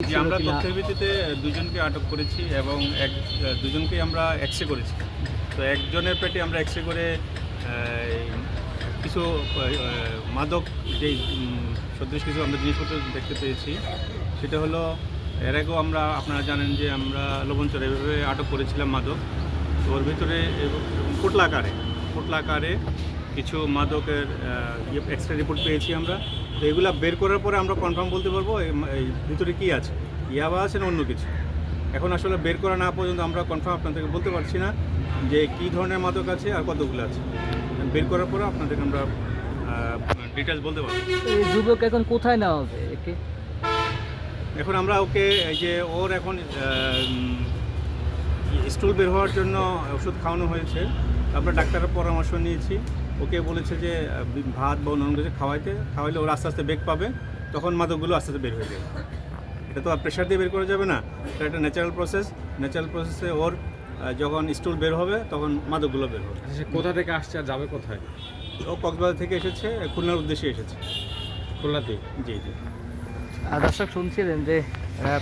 জি, আমরা তথ্যের ভিত্তিতে দুজনকে আটক করেছি এবং দুজনকেই আমরা এক্সরে করেছি। তো একজনের পেটে আমরা এক্সরে করে কিছু মাদক যেই সদৃশ কিছু আমরা জিনিসপত্র দেখতে পেয়েছি। সেটা হলো এর আগেও আপনারা জানেন যে আমরা লবণচরে এভাবে আটক করেছিলাম মাদক। তো ওর ভিতরে পোটলা আকারে কিছু মাদকের এক্সরে রিপোর্ট পেয়েছি আমরা। তো এগুলা বের করার পরে আমরা কনফার্ম বলতে পারবো এই ভিতরে কী আছে, ইয়াবা আছে না অন্য কিছু। এখন আসলে বের করা না পর্যন্ত আমরা কনফার্ম আপনাদেরকে বলতে পারছি না যে কী ধরনের মাদক আছে আর কতগুলো আছে। বের করার পরে আপনাদেরকে আমরা ডিটেলস বলতে পারবো। এই যুবক এখন কোথায় নেওয়া হবে একে? এখন আমরা ওকে এই যে ওর এখন স্টুল বের হওয়ার জন্য ওষুধ খাওয়ানো হয়েছে। আমরা ডাক্তারের পরামর্শ নিয়েছি। ওকে বলেছে যে ভাত বা অন্য কিছু খাওয়াইলে ওর আস্তে আস্তে বেগ পাবে, তখন মাদকগুলো আস্তে আস্তে বের হয়ে যাবে। এটা তো আর প্রেশার দিয়ে বের করা যাবে না, এটা একটা ন্যাচারাল প্রসেসে ওর যখন স্টুল বের হবে তখন মাদকগুলো বের হবে। কোথা থেকে আসছে আর যাবে কোথায়? ও কক্সবাজার থেকে এসেছে, খুলনার উদ্দেশ্যে এসেছে। খুলনাতেই। জি জি। দর্শক শুনছিলেন যে